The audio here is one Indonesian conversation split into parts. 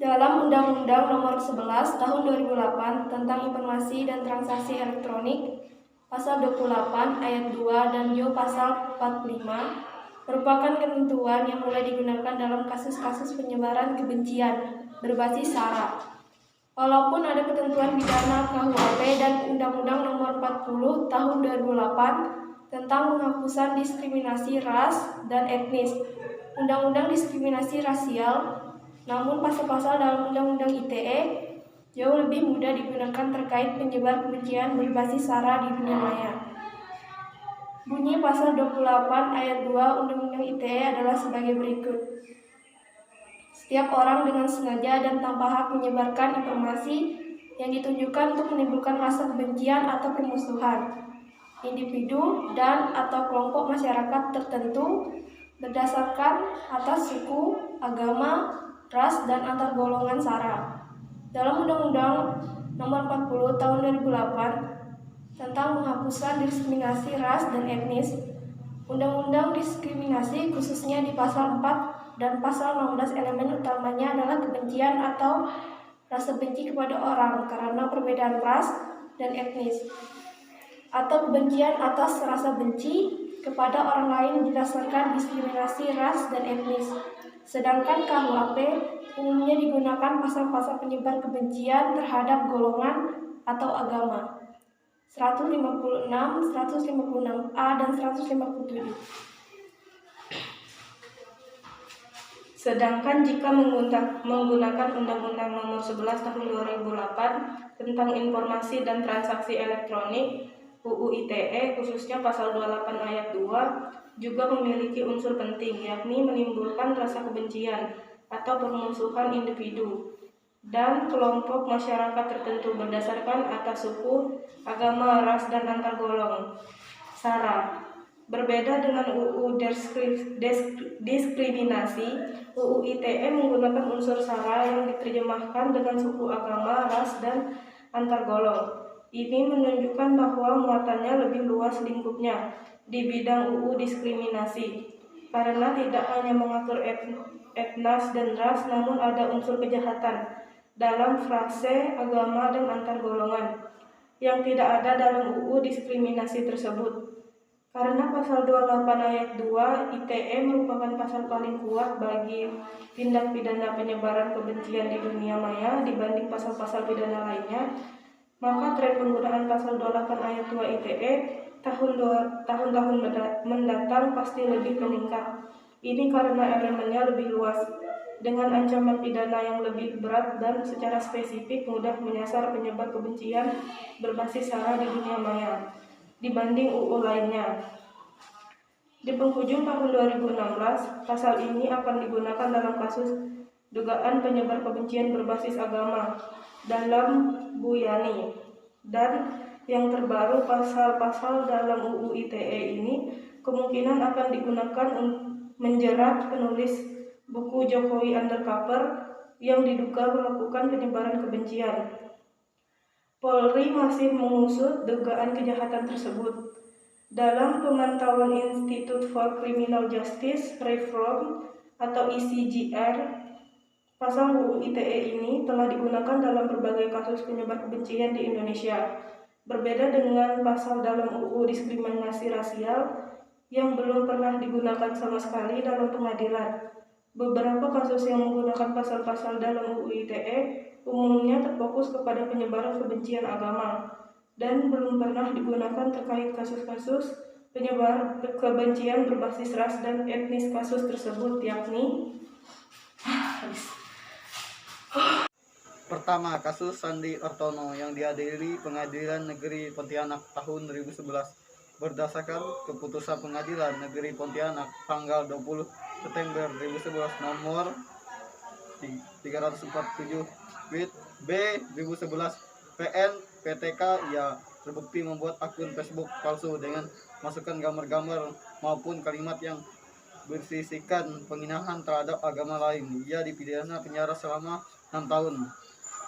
Dalam Undang-Undang Nomor 11 Tahun 2008 tentang Informasi dan Transaksi Elektronik, Pasal 28 Ayat 2 dan Yo Pasal 45 merupakan ketentuan yang mulai digunakan dalam kasus-kasus penyebaran kebencian berbasis SARA. Walaupun ada ketentuan pidana KUHP dan Undang-Undang Nomor 40 Tahun 2008 tentang penghapusan diskriminasi ras dan etnis, Undang-Undang Diskriminasi Rasial, namun pasal-pasal dalam Undang-Undang ITE jauh lebih mudah digunakan terkait penyebar kebencian berbasis SARA di dunia maya. Bunyi pasal 28 ayat 2 Undang-Undang ITE adalah sebagai berikut. Setiap orang dengan sengaja dan tanpa hak menyebarkan informasi yang ditujukan untuk menimbulkan rasa kebencian atau permusuhan individu dan atau kelompok masyarakat tertentu berdasarkan atas suku, agama, ras, dan antar golongan SARA. Dalam Undang-Undang Nomor 40 Tahun 2008 tentang penghapusan diskriminasi ras dan etnis, Undang-Undang Diskriminasi khususnya di Pasal 4 dan Pasal 16 elemen utamanya adalah kebencian atau rasa benci kepada orang karena perbedaan ras dan etnis, atau kebencian atas rasa benci kepada orang lain berdasarkan diskriminasi ras dan etnis. Sedangkan KUHP umumnya digunakan pasal-pasal penyebar kebencian terhadap golongan atau agama. 156, 156A, dan 157. Sedangkan jika menggunakan Undang-Undang Nomor 11 Tahun 2008 tentang Informasi dan Transaksi Elektronik UU ITE khususnya pasal 28 ayat 2 juga memiliki unsur penting, yakni menimbulkan rasa kebencian atau permusuhan individu dan kelompok masyarakat tertentu berdasarkan atas suku, agama, ras, dan antar golongan SARA. Berbeda dengan UU Diskriminasi, UU ITE menggunakan unsur SARA yang diterjemahkan dengan suku, agama, ras, dan antar golongan. Ini menunjukkan bahwa muatannya lebih luas lingkupnya di bidang UU Diskriminasi, karena tidak hanya mengatur etnas dan ras, namun ada unsur kejahatan dalam frase agama dan antar golongan yang tidak ada dalam UU Diskriminasi tersebut. Karena pasal 28 ayat 2 ITE merupakan pasal paling kuat bagi tindak pidana penyebaran kebencian di dunia maya dibanding pasal-pasal pidana lainnya, maka tren penggunaan pasal 28 ayat 2 ITE tahun-tahun mendatang pasti lebih meningkat. Ini karena elemennya lebih luas, dengan ancaman pidana yang lebih berat dan secara spesifik mudah menyasar penyebar kebencian berbasis SARA di dunia maya dibanding UU lainnya. Di penghujung tahun 2016, pasal ini akan digunakan dalam kasus dugaan penyebar kebencian berbasis agama dalam Bu Yani, dan yang terbaru pasal-pasal dalam UU ITE ini kemungkinan akan digunakan menjerat penulis buku Jokowi Undercover yang diduga melakukan penyebaran kebencian. Polri masih mengusut dugaan kejahatan tersebut. Dalam pemantauan Institute for Criminal Justice Reform atau ICJR, pasal UU ITE ini telah digunakan dalam berbagai kasus penyebar kebencian di Indonesia. Berbeda dengan pasal dalam UU Diskriminasi Rasial yang belum pernah digunakan sama sekali dalam pengadilan. Beberapa kasus yang menggunakan pasal-pasal dalam UU ITE umumnya terfokus kepada penyebaran kebencian agama dan belum pernah digunakan terkait kasus-kasus penyebar kebencian berbasis ras dan etnis. Kasus tersebut yakni Pertama, kasus Sandi Ortono yang dihadiri Pengadilan Negeri Pontianak tahun 2011 berdasarkan keputusan Pengadilan Negeri Pontianak tanggal 20 September 2011 nomor 347 B 2011 PN PTK ia terbukti membuat akun Facebook palsu dengan masukkan gambar-gambar maupun kalimat yang bersisikan penghinaan terhadap agama lain. Ia dipidana penjara selama 6 tahun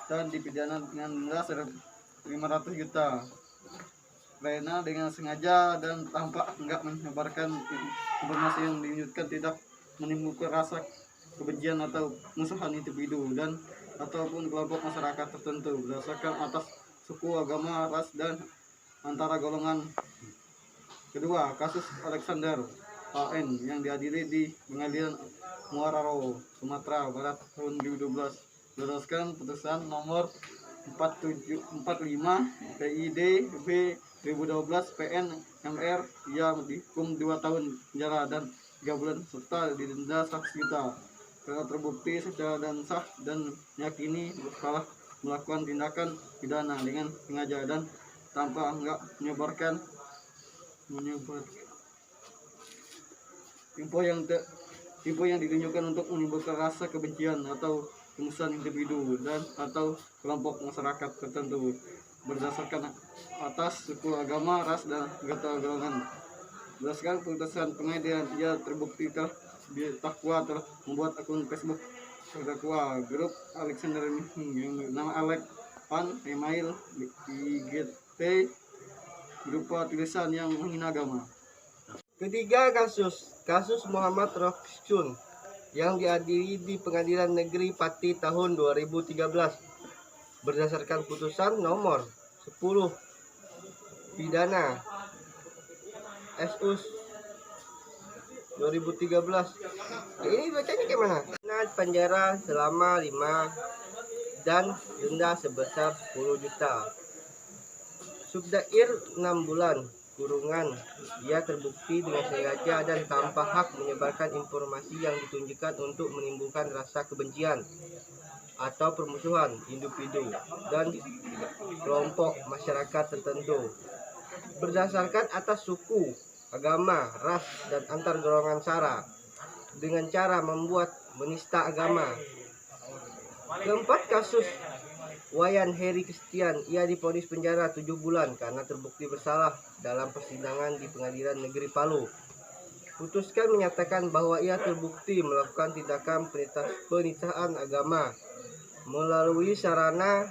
dan dipidana dengan denda 500 juta karena dengan sengaja dan tanpa enggak menyebarkan informasi yang dinyatakan tidak menimbulkan rasa kebencian atau musuhan individu dan ataupun kelompok masyarakat tertentu berdasarkan atas suku, agama, ras, dan antara golongan. Kedua, kasus Alexander AN yang diadili di Pengadilan Muararo, Sumatera Barat tahun 2012 berdasarkan putusan nomor 45 PID B 2012 PN MR yang dihukum 2 tahun penjara dan 3 bulan serta didenda 100 juta karena terbukti secara dan sah dan meyakini bersalah melakukan tindakan pidana dengan sengaja dan tanpa enggak menyebar info yang ditunjukkan untuk menimbulkan rasa kebencian atau pemusuhan individu dan atau kelompok masyarakat tertentu berdasarkan atas suku, agama, ras, dan anggota golongan. Berdasarkan putusan pengadilan, ia terbukti telah membuat akun Facebook terdakwa grup Alexander yang bernama Alex Pan email IGT berupa tulisan yang menghina agama. Ketiga, kasus Muhammad Roksun yang diadili di Pengadilan Negeri Pati tahun 2013 berdasarkan putusan nomor 10 pidana SUS 2013. Ini bacanya gimana? Penjara selama 5 dan denda sebesar 10 juta. Subdair 6 bulan kurungan. Ia terbukti dengan sengaja dan tanpa hak menyebarkan informasi yang ditunjukkan untuk menimbulkan rasa kebencian atau permusuhan individu dan kelompok masyarakat tertentu berdasarkan atas suku, agama, ras, dan antar golongan sara dengan cara membuat menista agama. Keempat, kasus Wayan Heri Kristian, ia divonis penjara 7 bulan karena terbukti bersalah dalam persidangan di Pengadilan Negeri Palu. Putuskan menyatakan bahwa ia terbukti melakukan tindakan penistaan agama melalui sarana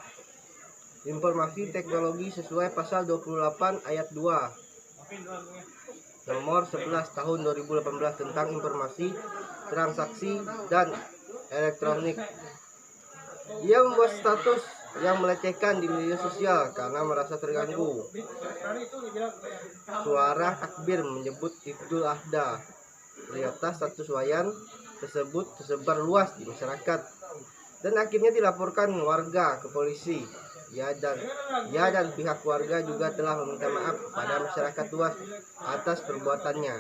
informasi teknologi sesuai pasal 28 ayat 2 nomor 11 tahun 2018 tentang informasi transaksi dan elektronik. Ia membuat status yang melecehkan di media sosial karena merasa terganggu. Suara takbir menyebut Idul Adha. Ternyata status Wayan tersebut tersebar luas di masyarakat dan akhirnya dilaporkan warga ke polisi. Ia dan pihak warga juga telah meminta maaf kepada masyarakat luas atas perbuatannya.